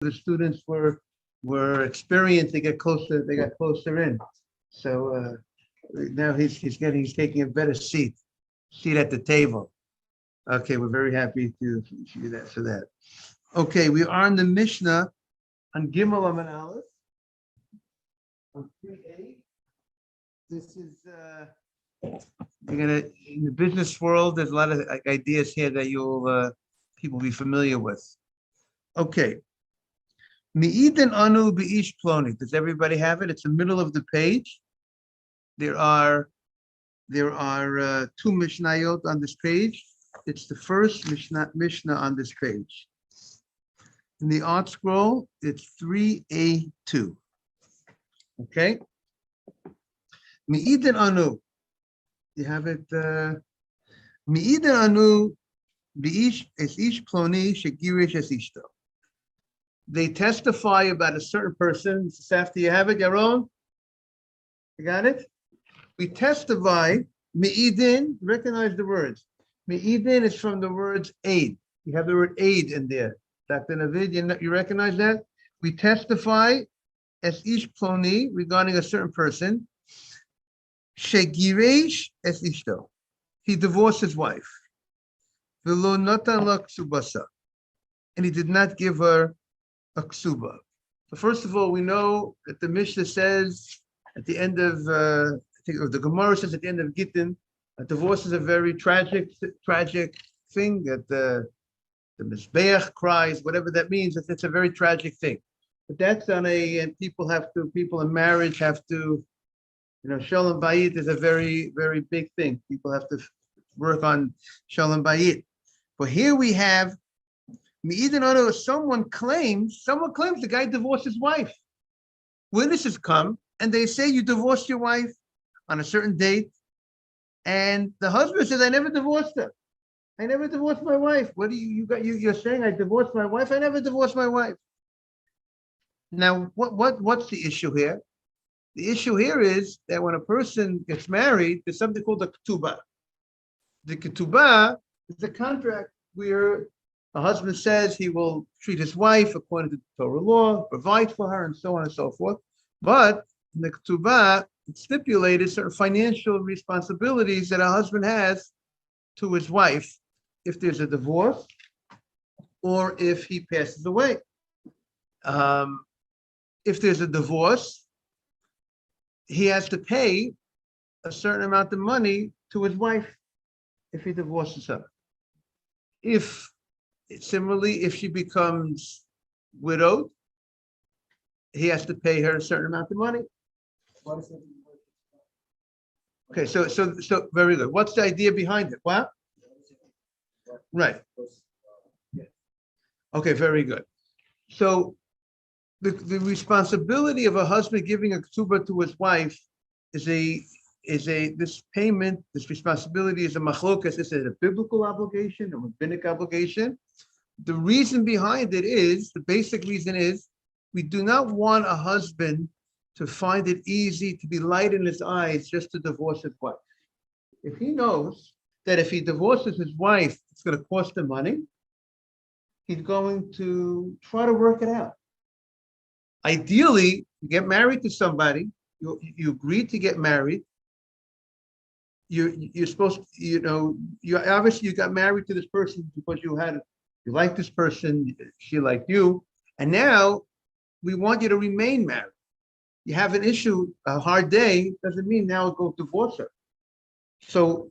the students were experienced. They got closer. They got closer in. So now he's taking a better seat at the table. Okay, we're very happy to see that for that. Okay, we are in the Mishnah on Gimel Amud Aleph on 3a. This is you're gonna in the business world. There's a lot of ideas here that you'll people be familiar with. Okay, Mi'iden anu b'ish ploni. Does everybody have it? It's the middle of the page. There are two Mishnayot on this page. It's the first Mishnah on this page. In the art scroll, it's 3a2. Okay. Mi'iden anu. You have it. Mi'iden anu b'ish es ish ploni shegirish es ishto. They testify about a certain person. After you have it, Yaron? You got it? We testify, Me'idin, recognize the words. Me'idin is from the words aid. You have the word aid in there. Dr. Navid, you recognize that? We testify as ish ploni regarding a certain person. Shegiresh es ishto. He divorced his wife. V'lo natan la ksubasa. And he did not give her a ksuba. So first of all, we know that the Mishnah says at the end of I think the Gemara says at the end of Gittin, divorce is a very tragic thing. That the Mizbeach cries, whatever that means. It's a very tragic thing. But that's on and people in marriage have to, Shalom Bayit is a very, very big thing. People have to work on Shalom Bayit. But here we have someone claims the guy divorced his wife. Witnesses come and they say you divorced your wife on a certain date, and the husband says, I never divorced her. I never divorced my wife. What do you're saying I divorced my wife? I never divorced my wife. Now, what's the issue here? The issue here is that when a person gets married, there's something called a ketubah. The ketubah is the contract where the husband says he will treat his wife according to the Torah law, provide for her, and so on and so forth. But in the ketubah, it stipulated certain financial responsibilities that a husband has to his wife if there's a divorce or if he passes away. If there's a divorce, he has to pay a certain amount of money to his wife if he divorces her. Similarly, if she becomes widowed, he has to pay her a certain amount of money. Okay, so very good. What's the idea behind it? What? Right. Okay, very good. So the responsibility of a husband giving a ketubah to his wife is this payment, this responsibility is a machlokas. Is it a biblical obligation, a rabbinic obligation? The reason behind it is, the basic reason is, we do not want a husband to find it easy, to be light in his eyes just to divorce his wife. If he knows that if he divorces his wife, it's going to cost him money, he's going to try to work it out. Ideally, you get married to somebody, you agree to get married, you're supposed to, you obviously you got married to this person because you like this person, she liked you, and now we want you to remain married. You have an issue, a hard day, doesn't mean now go divorce her. So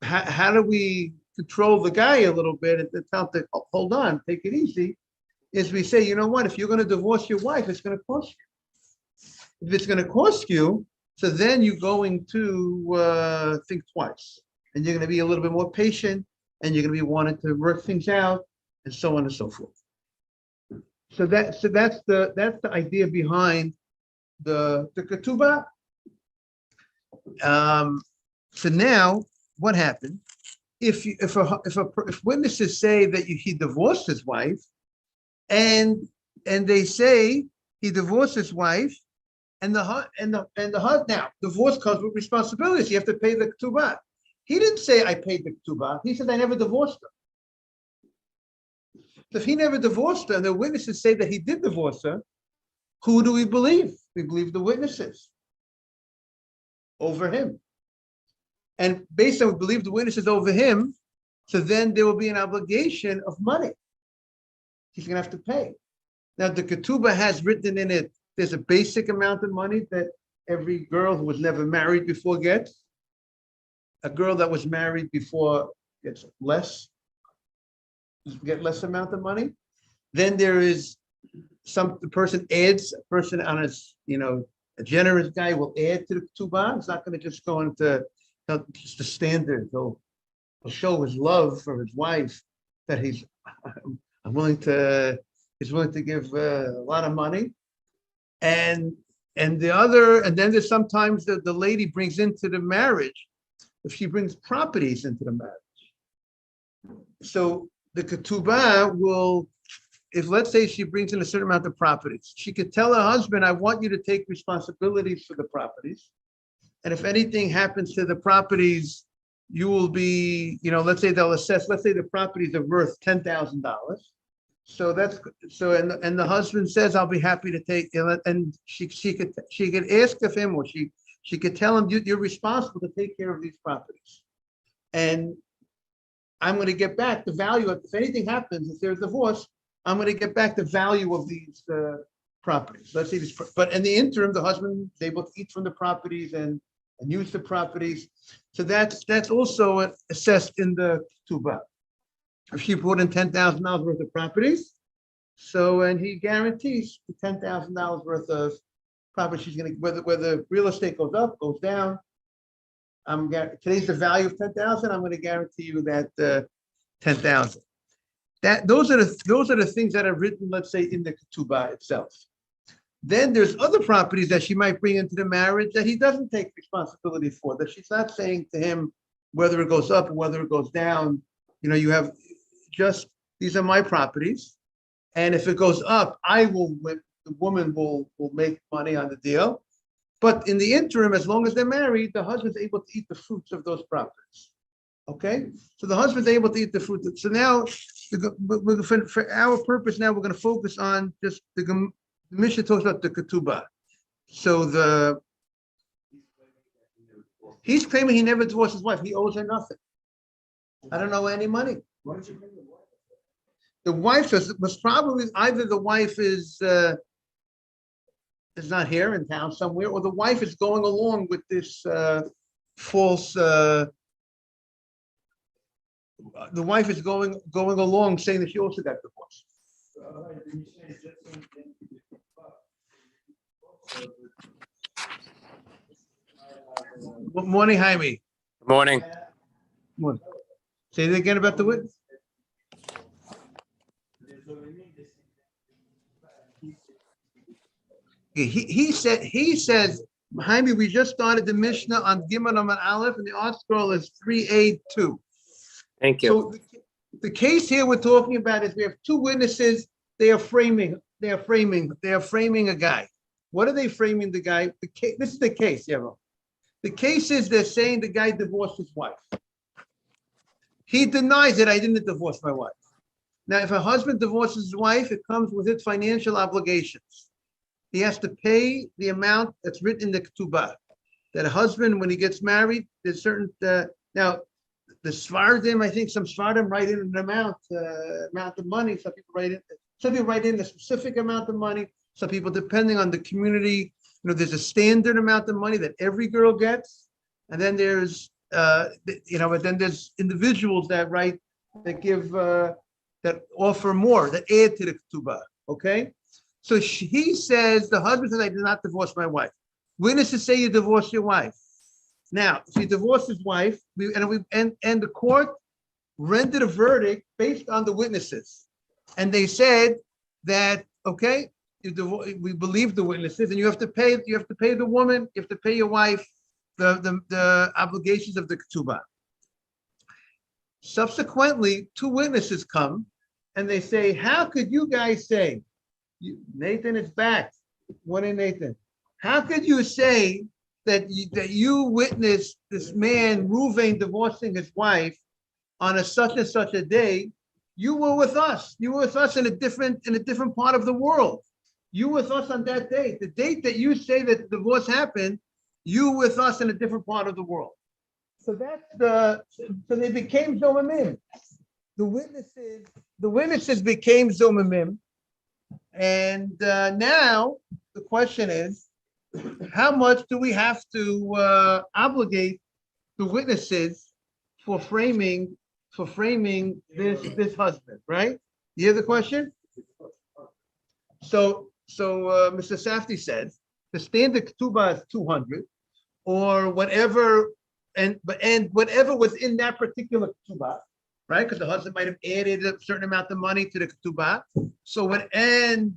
how do we control the guy a little bit and tell him to hold on, take it easy, is we say, you know what, if you're going to divorce your wife, it's going to cost you. If it's going to cost you, so then you're going to think twice, and you're going to be a little bit more patient, and you're going to be wanting to work things out, and so on and so forth. So that's the idea behind the ketubah. So now, what happened? If witnesses say that he divorced his wife, and they say he divorced his wife, and now divorce comes with responsibilities. You have to pay the ketubah. He didn't say I paid the ketubah. He said I never divorced her. So if he never divorced her and the witnesses say that he did divorce her, who do we believe? We believe the witnesses over him. And based on we believe the witnesses over him, so then there will be an obligation of money. He's going to have to pay. Now, the ketubah has written in it, there's a basic amount of money that every girl who was never married before gets. A girl that was married before gets less, get less amount of money. Then there is the person adds, a person on a generous guy will add to the ketubah. It's not going to just go into just the standard. He'll show his love for his wife that he's willing to give a lot of money. And then there's sometimes the lady brings into the marriage, if she brings properties into the marriage. So the ketubah will, if let's say she brings in a certain amount of properties, she could tell her husband, I want you to take responsibilities for the properties. And if anything happens to the properties, you will be, let's say they'll assess, let's say the properties are worth $10,000. So and the husband says, I'll be happy to take, and she could ask of him, or she could tell him, you're responsible to take care of these properties. And I'm going to get back the value of, if anything happens, if there's a divorce, I'm going to get back the value of these properties. Let's say this, but in the interim, the husband is able to eat from the properties and use the properties. So that's also assessed in the ketubah. If she brought in $10,000 worth of properties, and he guarantees the $10,000 worth of property she's going to, whether real estate goes up, goes down. Today's the value of 10,000. I'm going to guarantee you that 10,000. Those are the things that are written, let's say, in the ketubah itself. Then there's other properties that she might bring into the marriage that he doesn't take responsibility for, that she's not saying to him whether it goes up or whether it goes down. You have just, these are my properties. And if it goes up, the woman will make money on the deal. But in the interim, as long as they're married, the husband's able to eat the fruits of those properties. Okay? So the husband's able to eat the fruit. So now, for our purpose now, we're going to focus on just the Mishnah talks about the ketubah. So he's claiming he never divorced his wife. He owes her nothing. I don't owe any money. The wife was probably either the wife is not here in town somewhere, or the wife is going along with this false. The wife is going along saying that she also got divorced. Good morning, Jaime. Good morning. Morning. Say it again about the witness. He says, Jaime, we just started the Mishnah on Gimel Amud Aleph, and the art scroll is 382. Thank you. So the case here we're talking about is we have two witnesses. They are framing a guy. What are they framing the guy? This is the case, Yero. The case is they're saying the guy divorced his wife. He denies that I didn't divorce my wife. Now, if a husband divorces his wife, it comes with its financial obligations. He has to pay the amount that's written in the ketubah. That a husband, when he gets married, there's certain, now, the Svardim, I think some Svardim write in an amount of money. Some people write in a specific amount of money. Some people, depending on the community, there's a standard amount of money that every girl gets. And then there's, but then there's individuals that write, that give, that offer more, that add to the ketubah, okay? So he says, the husband says, I did not divorce my wife. Witnesses say you divorced your wife. Now, if he divorced his wife, and the court rendered a verdict based on the witnesses. And they said that, okay, we believe the witnesses, and you have to pay the woman, you have to pay your wife the obligations of the ketubah. Subsequently, two witnesses come and they say, how could you guys say, Nathan is back. Morning, Nathan. How could you say that you witnessed this man, Ruvain, divorcing his wife on such and such a day, You were with us. You were with us in a different part of the world. You were with us on that date. The date that you say that the divorce happened, you were with us in a different part of the world. So so they became Zomamim. The witnesses became Zomamim. And now the question is, how much do we have to obligate the witnesses for framing this husband, right? You hear the question? So Mr. Safdie says the standard ketubah is 200 or whatever, and whatever was in that particular ketubah, right? Because the husband might have added a certain amount of money to the ketubah. So whatever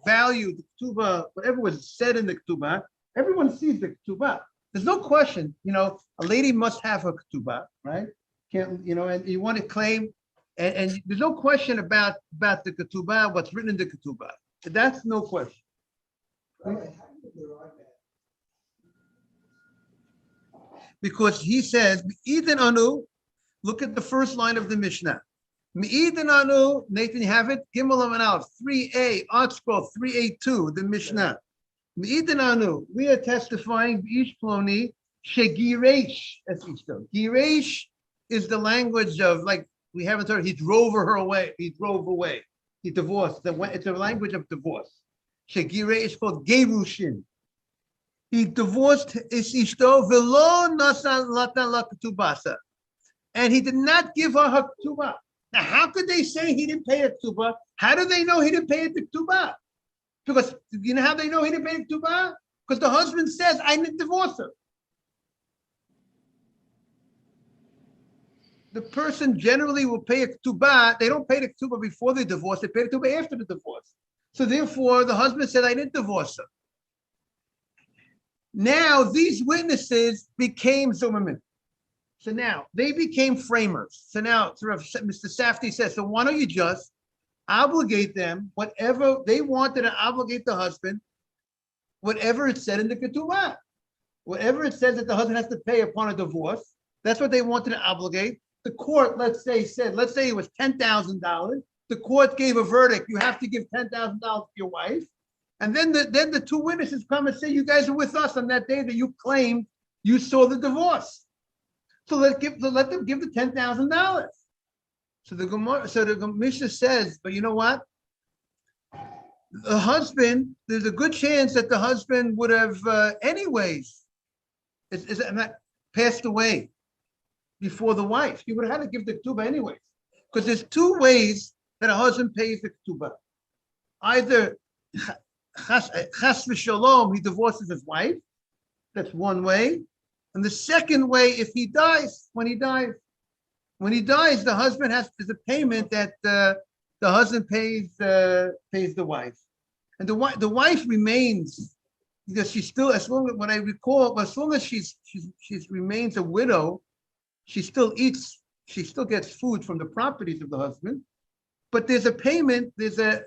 value the ketubah, whatever was said in the ketubah, everyone sees the ketubah. There's no question, a lady must have her ketubah, right? And you want to claim, and there's no question about the ketubah, what's written in the ketubah. That's no question. Because he says, Me'idin anu, look at the first line of the Mishnah. Me'idin anu, Nathan, you have it? Gimel and Aleph, 3a, Artscroll 382, the Mishnah. Me'idin anu, we are testifying, Ish Ploni, Shegiresh, that's Ishto. Giresh is the language of, like, we haven't heard, he drove her away. He drove away. He divorced. It's a language of divorce. Shegiresh is called Gerushin. He divorced his Ishto, Velo Nasa Latan La Ketubasa. And he did not give her ketubah. Now, how could they say he didn't pay a ketubah? How do they know he didn't pay the ketubah? Because you know how they know he didn't pay the ketubah? Because the husband says, I didn't divorce her. The person generally will pay a ketubah. They don't pay the ketubah before they divorce. They pay the ketubah after the divorce. So therefore, the husband said, I didn't divorce her. Now, these witnesses became Zomamim. So now they became framers. So now Mr. Safdie says, so why don't you just obligate them, whatever they wanted to obligate the husband, whatever it said in the ketubah, whatever it says that the husband has to pay upon a divorce, that's what they wanted to obligate. The court, let's say it was $10,000. The court gave a verdict. You have to give $10,000 to your wife. And then the two witnesses come and say, you guys were with us on that day that you claimed you saw the divorce. So let them give the $10,000. So the Mishnah says, but you know what? The husband, there's a good chance that the husband would have anyways passed away before the wife. He would have had to give the ketubah anyways. Because there's two ways that a husband pays the ketubah. Either chas v'shalom, he divorces his wife. That's one way. And the second way, if he dies, when he dies, the husband there's a payment that the husband pays the wife, and the wife remains, because she's still, as long as, when I recall, as long as she's remains a widow, she still gets food from the properties of the husband. But there's a payment, there's a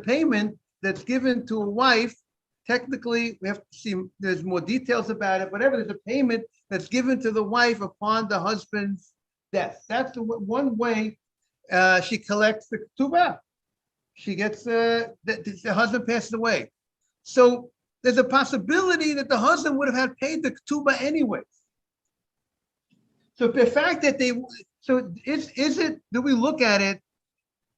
payment that's given to a wife. Technically, we have to see, there's more details about it, whatever, there's a payment that's given to the wife upon the husband's death. That's the one way she collects the ketubah. She gets, the husband passes away. So there's a possibility that the husband would have had paid the ketubah anyways. So the fact that do we look at it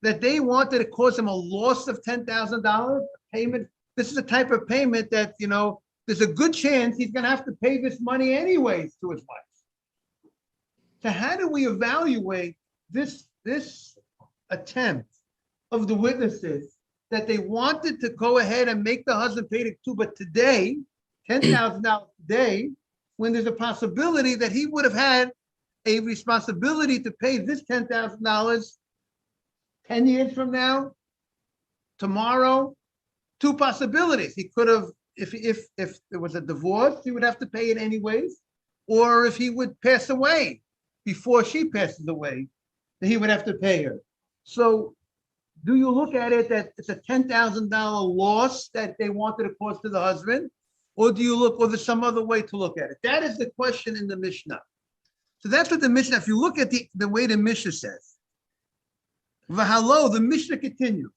that they wanted to cause him a loss of $10,000 payment? This is the type of payment that, there's a good chance he's going to have to pay this money anyways to his wife. So how do we evaluate this attempt of the witnesses that they wanted to go ahead and make the husband pay the ketubah today, $10,000 today, when there's a possibility that he would have had a responsibility to pay this $10,000 10 years from now, tomorrow? Two possibilities. He could have, if there was a divorce, he would have to pay it anyways, or if he would pass away before she passes away, then he would have to pay her. So do you look at it that it's a $10,000 loss that they wanted to cause to the husband, or do you look, or there's some other way to look at it? That is the question in the Mishnah. So that's what the Mishnah, if you look at the way the Mishnah says, V'halo, the Mishnah continues.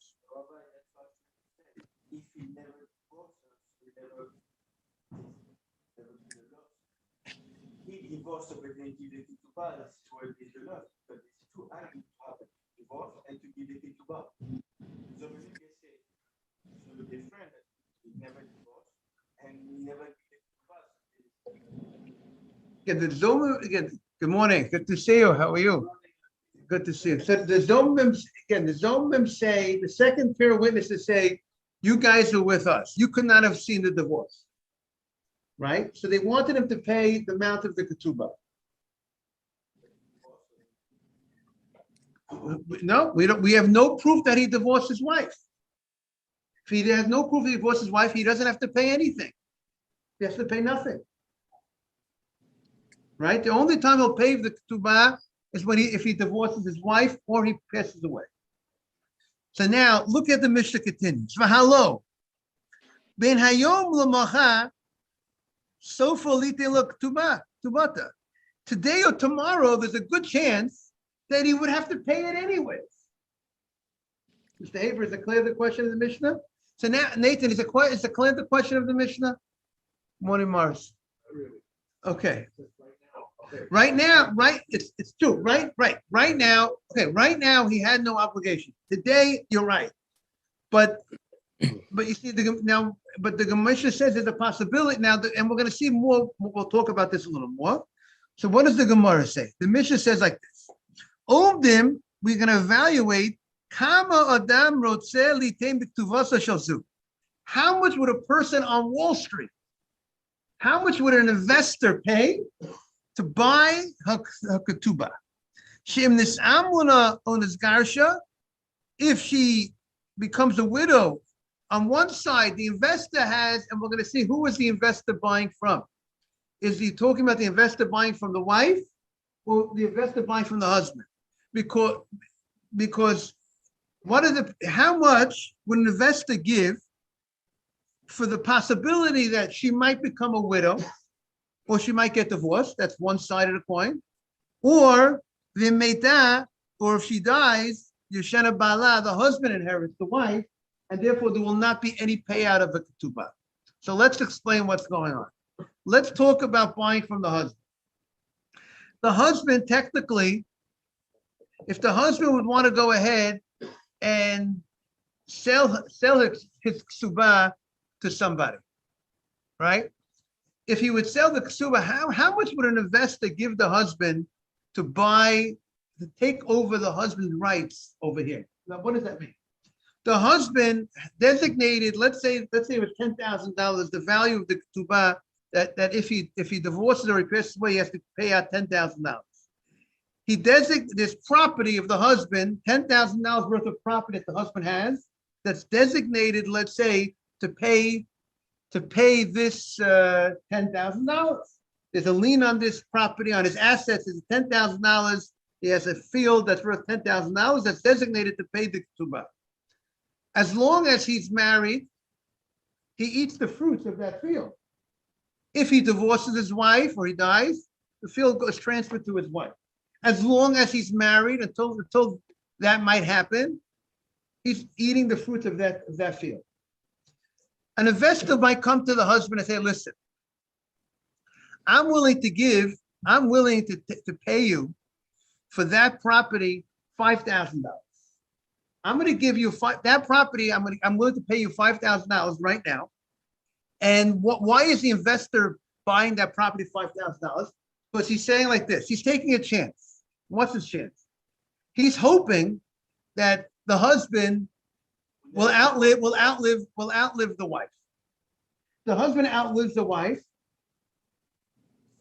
If he never divorces, he divorced but then give the ketubah, that's where it is the love. But it's too angry to have a divorce and to give the ketubah. So when you say, so the friend that he never divorced and he never give the ketubah. Again, the Zoma, again, good morning. Good to see you. How are you? Good to see you. So the Zomim, again, the Zomim say, the second pair of witnesses say, you guys are with us. You could not have seen the divorce. Right? So they wanted him to pay the amount of the ketubah. No, we don't. We have no proof that he divorced his wife. If he has no proof he divorced his wife, he doesn't have to pay anything. He has to pay nothing. Right? The only time he'll pay the ketubah is when if he divorces his wife or he passes away. So now look at the Mishnah continues. V'halo ben hayom l'macha sofa litela ketubata. Today or tomorrow, there's a good chance that he would have to pay it anyways. Mr. Haber, is it clear the question of the Mishnah? So now, Nathan, is it clear the question of the Mishnah? Morning, Morris. Okay. Right now, right? It's true. Right now. Okay. Right now, he had no obligation. Today, you're right. But you see, the Mishnah says there's a possibility now, and we're going to see more. We'll talk about this a little more. So, what does the Gemara say? The Mishnah says like this: Ovdim, we're going to evaluate kama adam rotzeh litem b'ktuvasa shalzu. How much would a person on Wall Street? How much would an investor pay to buy her ketubah? Shem nisamuna on his garsha. If she becomes a widow, on one side the investor has, and we're going to see who is the investor buying from. Is he talking about the investor buying from the wife or the investor buying from the husband? Because how much would an investor give for the possibility that she might become a widow or she might get divorced? That's one side of the coin. Or v'meita, or if she dies, Yeshana Bala, the husband inherits the wife, and therefore there will not be any payout of the ketubah. So let's explain what's going on. Let's talk about buying from the husband. The husband, technically, if the husband would want to go ahead and sell his ketubah to somebody, right? If he would sell the ketubah, how much would an investor give the husband to take over the husband's rights over here? Now, what does that mean? The husband designated, let's say it was $10,000, the value of the ketubah, that if he divorces or he passes away, he has to pay out $10,000. He designated this property of the husband, $10,000 worth of property that the husband has, that's designated, let's say, to pay this $10,000. There's a lien on this property, on his assets. It's $10,000. He has a field that's worth $10,000 that's designated to pay the ketubah. As long as he's married, he eats the fruits of that field. If he divorces his wife or he dies, the field goes transferred to his wife. As long as he's married, until that might happen, he's eating the fruits of that field. An investor might come to the husband and say, listen, I'm willing to pay you for that property $5,000. I'm going to give you that property. I'm willing to pay you $5,000 right now. And why is the investor buying that property $5,000? Because he's saying like this. He's taking a chance. What's his chance? He's hoping that the husband will outlive the wife. The husband outlives the wife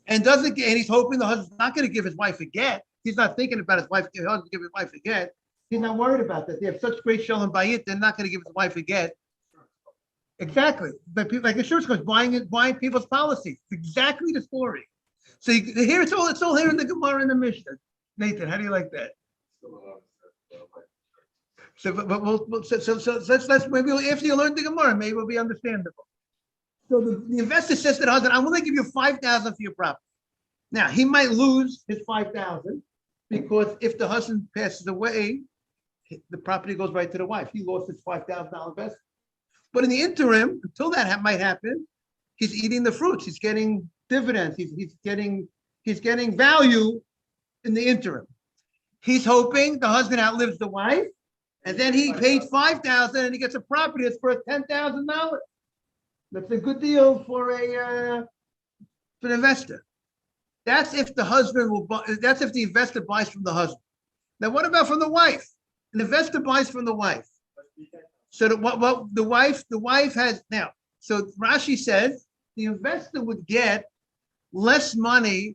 and he's hoping the husband's not going to give his wife a get. He's not thinking about his wife, his husband give his wife a get. He's not worried about that. They have such great shalom bayit, they're not going to give his wife a get. Exactly. But people, like insurance companies buying people's policies. Exactly the story. So here it's all here in the Gemara and the Mishnah. Nathan, how do you like that? So, let's maybe after you learn the Gemara, maybe it'll be understandable. So the investor says to the husband, "I'm willing to give you $5,000 for your property." Now, he might lose his 5,000 because if the husband passes away, the property goes right to the wife. He lost his $5,000 investment. But in the interim, until that might happen, he's eating the fruits. He's getting dividends. He's getting value in the interim. He's hoping the husband outlives the wife, and then he paid 5,000 and he gets a property that's worth $10,000. That's a good deal for an investor. That's if the husband will buy, that's if the investor buys from the husband. Now, what about from the wife? An investor buys from the wife. So what the wife has now. So Rashi says the investor would get less money,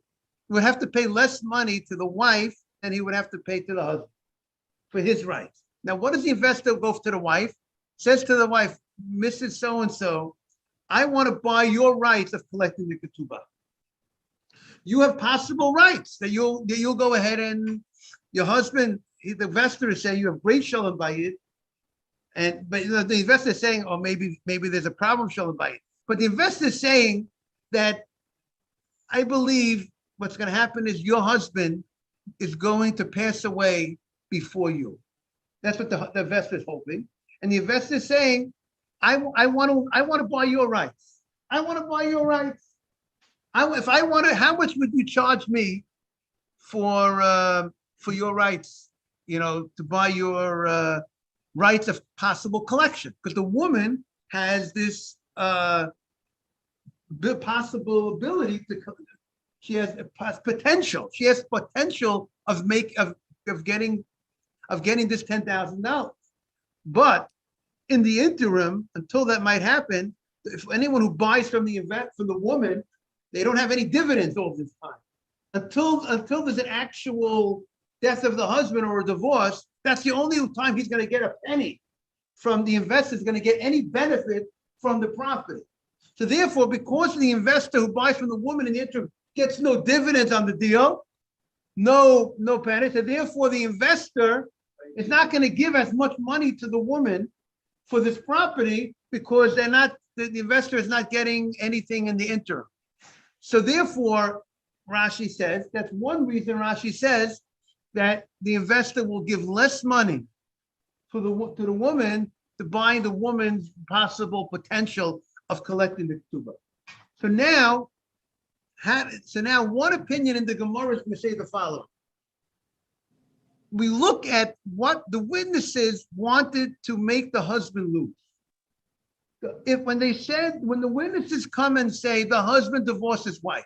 would have to pay less money to the wife than he would have to pay to the husband for his rights. Now, what does the investor go to the wife? Says to the wife, Mrs. So-and-so, I want to buy your rights of collecting the ketubah. You have possible rights that you'll go ahead and your husband, the investor is saying you have great shalom bayit, but the investor is saying, oh, maybe there's a problem shalom bayit. But the investor is saying that I believe what's going to happen is your husband is going to pass away before you. That's what the investor is hoping, and the investor is saying, I want to buy your rights. I want to buy your rights. If I want to, how much would you charge me for your rights? To buy your rights of possible collection, because the woman has this possible ability to. She has potential. She has potential of getting this $10,000. But in the interim, until that might happen, if anyone who buys from the woman, they don't have any dividends all this time. Until there's an actual death of the husband or a divorce, that's the only time he's going to get a penny from the investor, is going to get any benefit from the property. So therefore, because the investor who buys from the woman in the interim gets no dividends on the deal, no penny, so therefore the investor is not going to give as much money to the woman for this property because the investor is not getting anything in the interim. So therefore, Rashi says, that's one reason Rashi says that the investor will give less money to the woman to buy the woman's possible potential of collecting the ketubah. So now one opinion in the Gemara is going to say the following. We look at what the witnesses wanted to make the husband lose. When the witnesses come and say the husband divorced his wife,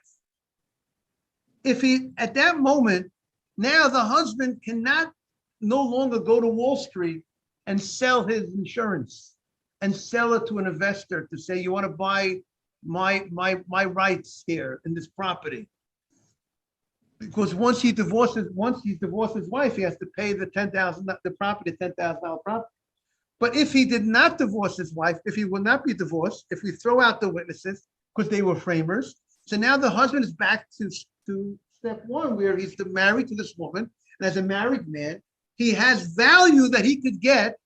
at that moment, now the husband cannot no longer go to Wall Street and sell his insurance and sell it to an investor to say, you want to buy my rights here in this property. Because once he divorced his wife, he has to pay the $10,000 property. But if he did not divorce his wife, if he will not be divorced, if we throw out the witnesses because they were framers, so now the husband is back to step one, where he's married to this woman, and as a married man, he has value that he could get.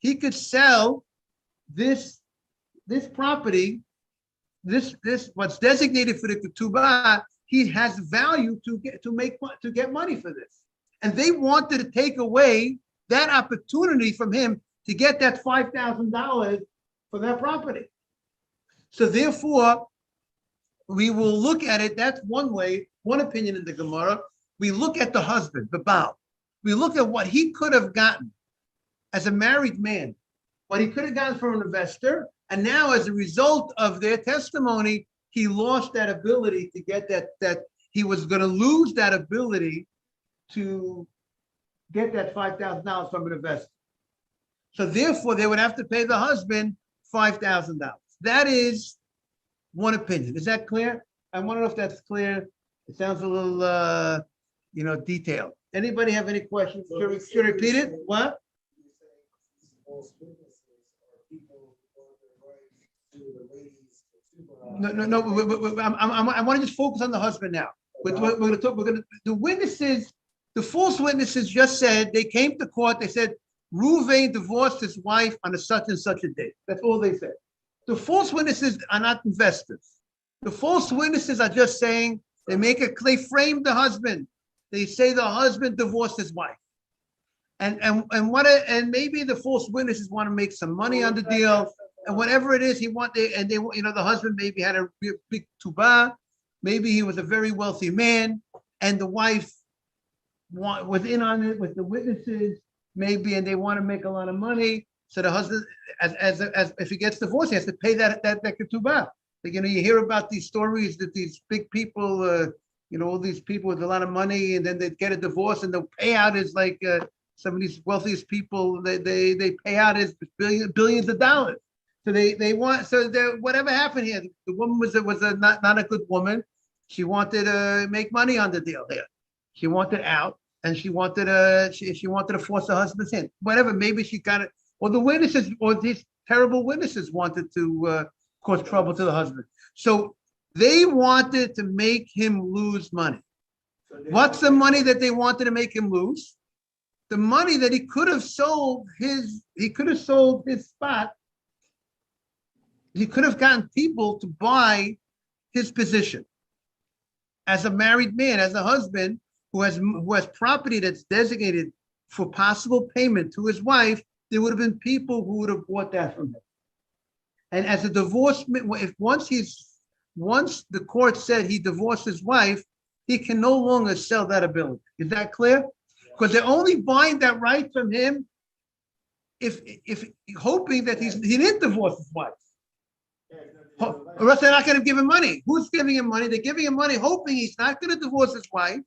He could sell this property, this what's designated for the ketubah. He has value to get money for this, and they wanted to take away that opportunity from him to get that $5,000 for that property. So therefore, we will look at it. That's one way, one opinion in the Gemara. We look at the husband, the Baal. We look at what he could have gotten as a married man, what he could have gotten from an investor, and now as a result of their testimony, he lost that ability to get that he was going to lose that ability to get that $5,000 from an investor. So therefore, they would have to pay the husband $5,000. That is one opinion. Is that clear? I want to know if that's clear. It sounds a little, detailed. Anybody have any questions? Should I repeat it? What? No. I want to just focus on the husband now. We're going to talk. The witnesses, the false witnesses, just said they came to court. They said Reuven divorced his wife on a such and such a date. That's all they said. The false witnesses are not investors. The false witnesses are just saying They frame the husband. They say the husband divorced his wife. And maybe the false witnesses want to make some money on the deal, and whatever it is, the husband maybe had a big tuba, maybe he was a very wealthy man, and the wife was in on it with the witnesses, maybe, and they want to make a lot of money. So the husband, as if he gets divorced, he has to pay that ketubah. You hear about these stories that these big people, all these people with a lot of money, and then they get a divorce, and the payout is like some of these wealthiest people. They pay out is billions of dollars. So they want. So whatever happened here, the woman was not a good woman. She wanted to make money on the deal here. She wanted out, and she wanted to force her husband's hand. Whatever, maybe she got it, or the witnesses, or these terrible witnesses wanted to cause trouble to the husband. So they wanted to make him lose money. What's the money that they wanted to make him lose? The money that he could have sold his spot. He could have gotten people to buy his position as a married man, as a husband who has property that's designated for possible payment to his wife. There would have been people who would have bought that from him. And as a divorcement, once the court said he divorced his wife, he can no longer sell that ability. Is that clear? Because they're only buying that right from him if hoping that he didn't divorce his wife. Or else they're not going to give him money. Who's giving him money? They're giving him money hoping he's not going to divorce his wife.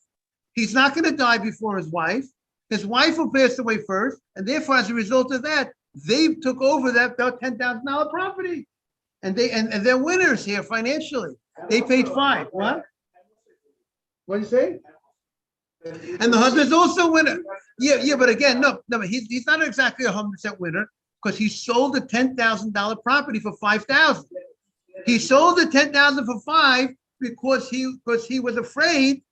He's not going to die before his wife. His wife will pass away first. And therefore, as a result of that, they took over that $10,000 property. And they're winners here financially. They paid $5,000. What? What do you say? And the husband's also a winner. Yeah, but again, no, he's not exactly 100% winner because he sold a $10,000 property for $5,000. He sold the $10,000 for $5,000 because he was afraid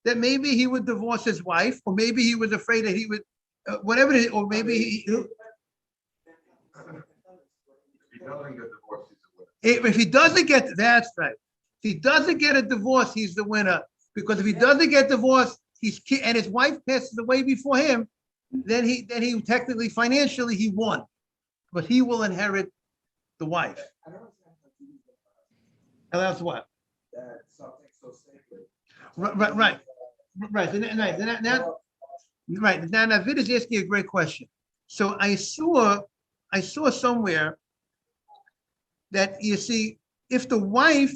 that maybe he would divorce his wife, or maybe he was afraid that he would, whatever it is, or maybe he doesn't get divorced, if he doesn't get, that's right. If he doesn't get a divorce, he's the winner. Because if he doesn't get divorced, and his wife passes away before him, then he technically, financially, he won. But he will inherit the wife. And that's what? Something so sacred. Right. Now Navid is asking a great question. So I saw somewhere that, you see, if the wife,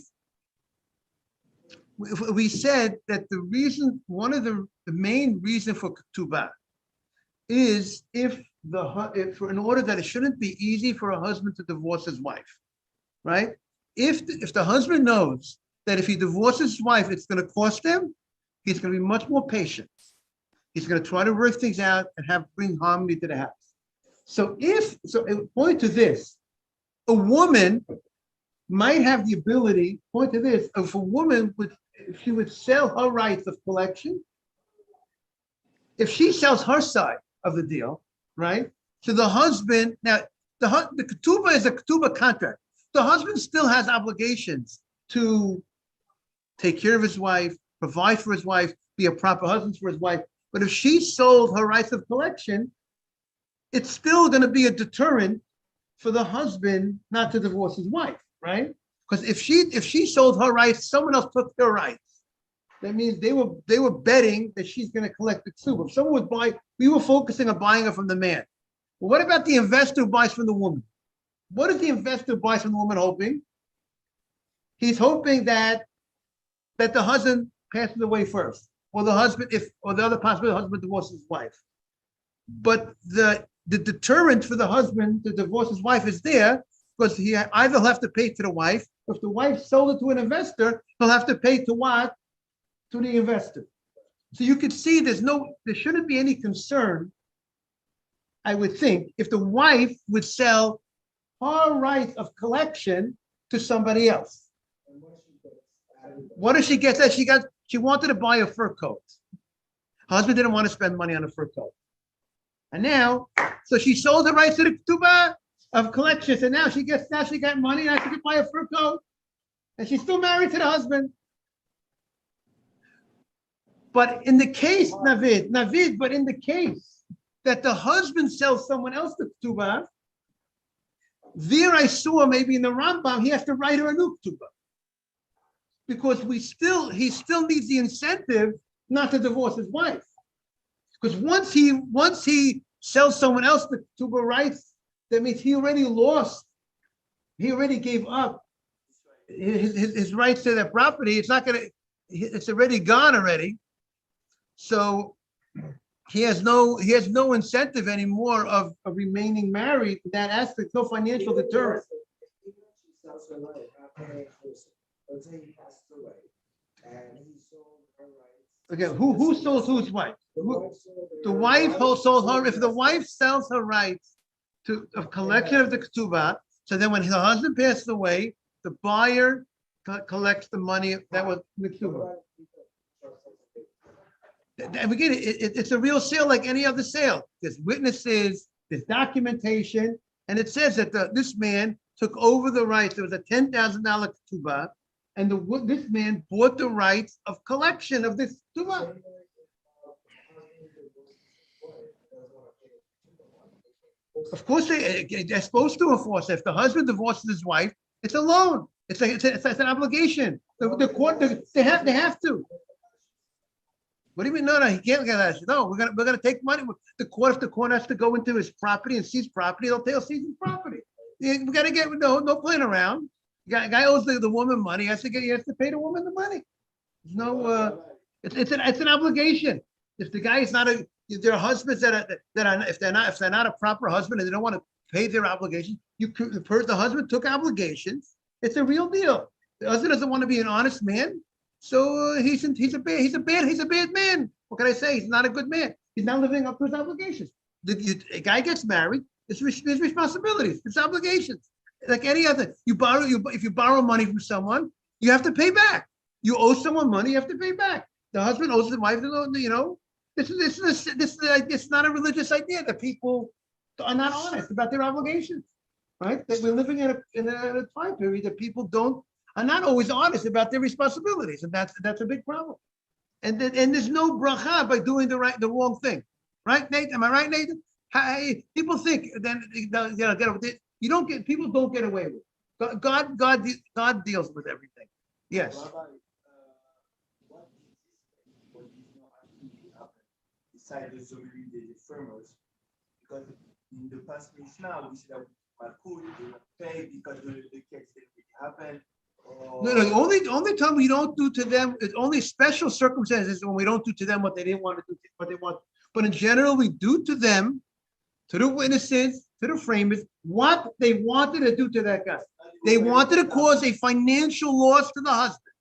we said that one of the main reason for ketubah is if in order that it shouldn't be easy for a husband to divorce his wife, right? If the husband knows that if he divorces his wife, it's going to cost him, he's going to be much more patient. He's going to try to work things out and bring harmony to the house. So point to this, a woman might have the ability, point to this, if a woman if she would sell her rights of collection, if she sells her side of the deal, right? So the husband, now the ketubah is a ketubah contract. The husband still has obligations to take care of his wife, provide for his wife, be a proper husband for his wife. But if she sold her rights of collection, it's still going to be a deterrent for the husband not to divorce his wife, right? Because if she sold her rights, someone else took their rights. That means they were betting that she's going to collect the ketubah. If someone would buy, we were focusing on buying it from the man. But what about the investor who buys from the woman? What is the investor who buys from the woman hoping? He's hoping that the husband passes away first, or the other possibility, the husband divorces his wife. But the deterrent for the husband to divorce his wife is there because he either will have to pay to the wife, or if the wife sold it to an investor, he'll have to pay to what? To the investor. So you could see there shouldn't be any concern, I would think, if the wife would sell her rights of collection to somebody else. What does she get? She wanted to buy a fur coat. Her husband didn't want to spend money on a fur coat. And now, so she sold the rights to the ketubah of collections, and now she got money, now she can buy a fur coat, and she's still married to the husband. But in the case, Navid, but in the case that the husband sells someone else the ketubah, there I saw maybe in the Rambam, he has to write her a new ketubah. Because he still needs the incentive not to divorce his wife. Because once he sells someone else the ketubah rights, that means he already gave up his rights to that property. It's already gone already. So he has no incentive anymore of remaining married in that aspect, no financial deterrent. Let's say he passed away and he sold her rights. Again, who sold whose wife? The wife sold her. If the wife sells her rights to a collection of the ketubah, so then when her husband passed away, the buyer collects the money that was the ketubah. And again, it's a real sale like any other sale. There's witnesses, there's documentation, and it says that this man took over the rights. There was a $10,000 ketubah, and this man bought the rights of collection of this ketubah. Of course, they're supposed to enforce it. If the husband divorces his wife, it's a loan. It's an obligation. The court, they have to. What do you mean? No, he can't get that. No, we're gonna take money. If the court has to go into his property and seize property, they'll seize his property. We gotta get no playing around. Guy owes the woman money. He has to pay the woman the money. There's no. It's an obligation. If the guy is not there are husbands that are if they're not a proper husband and they don't want to pay their obligations, the husband took obligations. It's a real deal. The husband doesn't want to be an honest man. So he's a bad man. What can I say? He's not a good man. He's not living up to his obligations. A guy gets married. It's his responsibilities. It's obligations. Like any other. If you borrow money from someone, you have to pay back. You owe someone money, you have to pay back. The husband owes the wife. This is not a religious idea that people are not honest about their obligations, right? That we're living in a time period that people are not always honest about their responsibilities, and that's a big problem. And there's no bracha by doing the wrong thing, right, Nathan? Am I right, Nathan? People think then people don't get away with it. God deals with everything. Yes. Rabbi, what is not actually happen beside the summary des farmers? Because in the past Mishnah, we see that Makkos they don't pay because the case didn't happen. No, only time we don't do to them, it's only special circumstances when we don't do to them what they didn't want to do, what they want. But in general, we do to them, to the witnesses, to the framers, what they wanted to do to that guy. They wanted to cause a financial loss to the husband.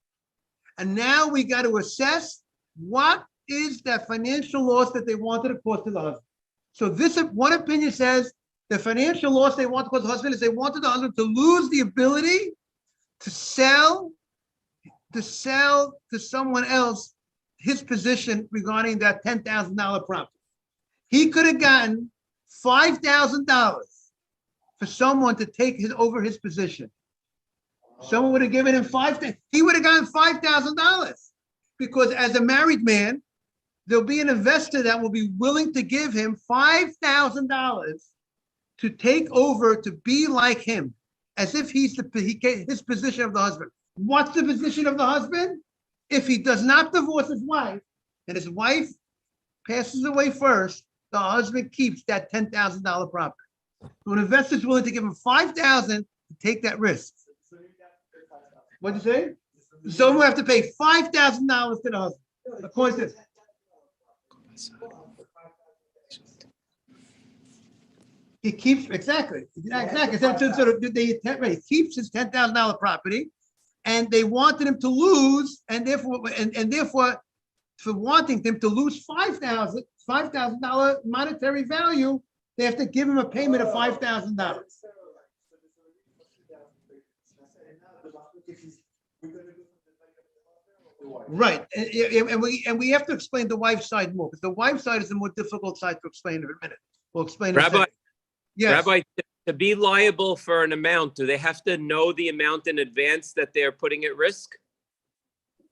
And now we got to assess what is that financial loss that they wanted to cause to the husband. So this one opinion says the financial loss they want to cause the husband is they wanted the husband to lose the ability to sell to someone else his position regarding that $10,000 property. He could have gotten $5,000 for someone to take over his position. Someone would have given him $5,000. He would have gotten $5,000 because as a married man, there'll be an investor that will be willing to give him $5,000 to take over, to be like him, as if he's his position of the husband. What's the position of the husband? If he does not divorce his wife and his wife passes away first, the husband keeps that $10,000 property. So an investor is willing to give him $5,000 to take that risk. What'd you say? Someone will have to pay $5,000 to the husband. According to he keeps exactly. So he keeps his $10,000 property, and they wanted him to lose, and therefore, for wanting him to lose $5,000 monetary value, they have to give him a payment of $5,000. Right, and we have to explain the wife's side more, because the wife's side is the more difficult side to explain in a minute. We'll explain it. Rabbi, yes. Rabbi, to be liable for an amount, do they have to know the amount in advance that they're putting at risk?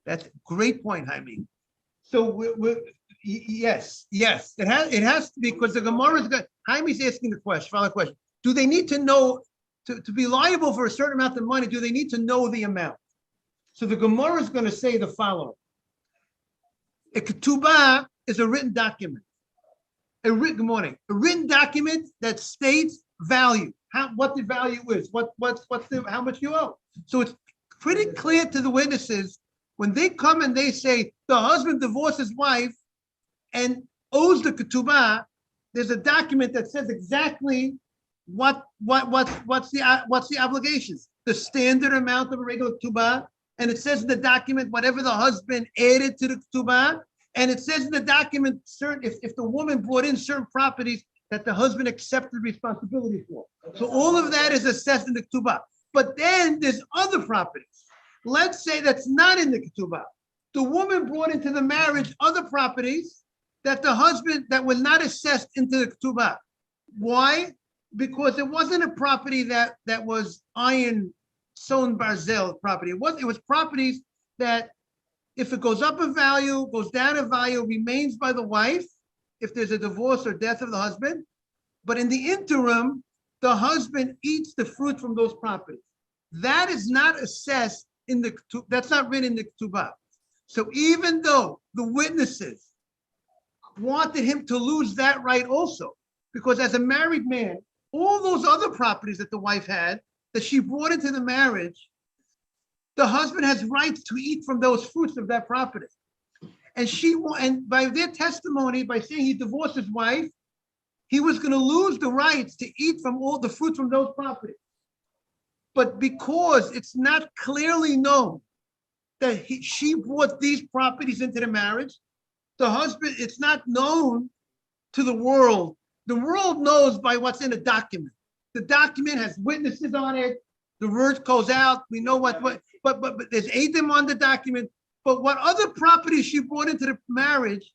That's a great point, Jaime. So yes, it has to be, because the Gemara is good. Jaime's asking the question, follow question. Do they need to know, to be liable for a certain amount of money, do they need to know the amount? So the Gemara is going to say the following. A ketubah is a written document. Good morning. A written document that states value, what the value is, how much you owe. So it's pretty clear to the witnesses when they come and they say the husband divorced his wife and owes the ketubah. There's a document that says exactly what's the obligations, the standard amount of a regular ketubah, and it says in the document whatever the husband added to the ketubah. And it says in the document, certain if the woman brought in certain properties that the husband accepted responsibility for. So all of that is assessed in the ketubah. But then there's other properties. Let's say that's not in the ketubah. The woman brought into the marriage other properties that the husband, that were not assessed into the ketubah. Why? Because it wasn't a property that was iron sewn barzel property. It was properties that, if it goes up in value, goes down in value, remains by the wife, if there's a divorce or death of the husband. But in the interim, the husband eats the fruit from those properties. That is not assessed in the, that's not written in the ketubah. So even though the witnesses wanted him to lose that right also, because as a married man, all those other properties that the wife had, that she brought into the marriage, the husband has rights to eat from those fruits of that property. And by their testimony, by saying he divorced his wife, he was going to lose the rights to eat from all the fruits from those properties. But because it's not clearly known that she brought these properties into the marriage, the husband, it's not known to the world. The world knows by what's in a document. The document has witnesses on it. The word goes out. We know but there's Adam on the document. But what other properties she brought into the marriage,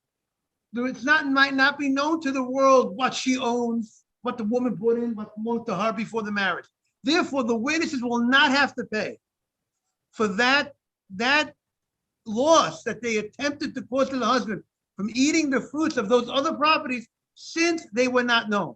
might not be known to the world what she owns, what the woman brought in, what belonged to her before the marriage. Therefore, the witnesses will not have to pay for that loss that they attempted to cause to the husband from eating the fruits of those other properties, since they were not known.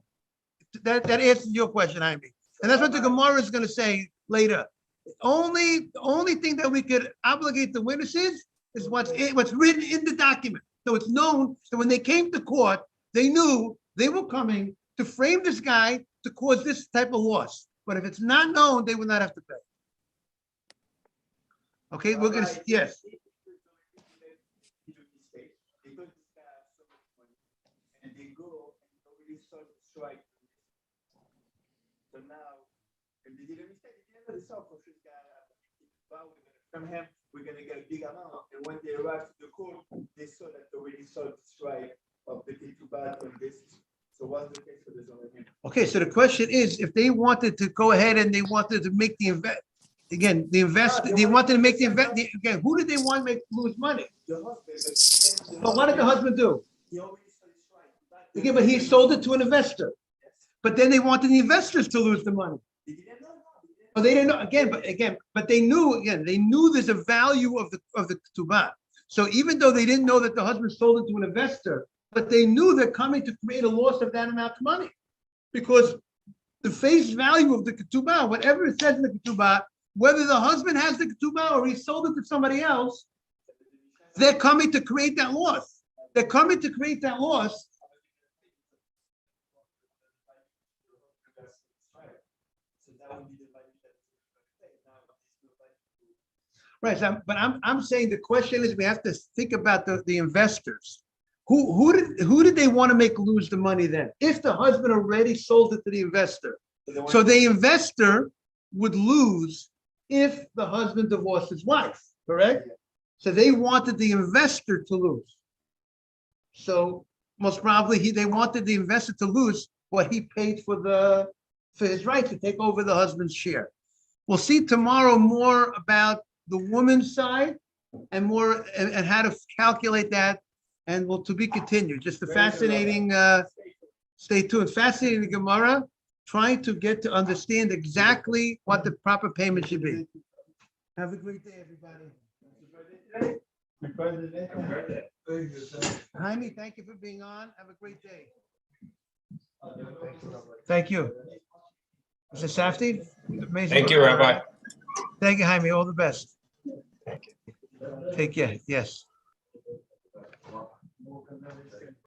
That answers your question, Jaime. And that's what the Gemara is going to say later. The only thing that we could obligate the witnesses is what's written in the document. So it's known that when they came to court, they knew they were coming to frame this guy to cause this type of loss. But if it's not known, they will not have to pay. Okay, we're going to, yes. And they go and nobody starts to strike. So now, if they did a mistake, they didn't solve for this guy. From him, we're gonna get a big amount. And when they arrived to the court, they saw that they already sold the strike of the ketubah on this. So what's the case for this other man? Okay, so the question is, if they wanted to go ahead and they wanted to make the they wanted to make the again, who did they want to make lose money? The husband. But what did the husband do? He already sold the strike. Again, but he sold it to an investor. But then they wanted the investors to lose the money. They didn't know. Well, they didn't know but they knew there's a value of the ketubah. So even though they didn't know that the husband sold it to an investor, but they knew they're coming to create a loss of that amount of money, because the face value of the ketubah, whatever it says in the ketubah, whether the husband has the ketubah or he sold it to somebody else, they're coming to create that loss. They're coming to create that loss. Right, but I'm saying the question is, we have to think about the investors. Who did they want to make lose the money then? If the husband already sold it to the investor, so the investor would lose if the husband divorced his wife, correct? So they wanted the investor to lose. So most probably they wanted the investor to lose what he paid for his right to take over the husband's share. We'll see tomorrow more about the woman's side and more and how to calculate that, and to be continued. Just a fascinating, stay tuned, fascinating Gemara, trying to get to understand exactly what the proper payment should be. Have a great day, everybody. Happy birthday. Jaime, thank you for being on. Have a great day. Thank you. Mr. Safdie? Amazing. Thank you, Rabbi. Thank you, Jaime. All the best. Take care. Yes.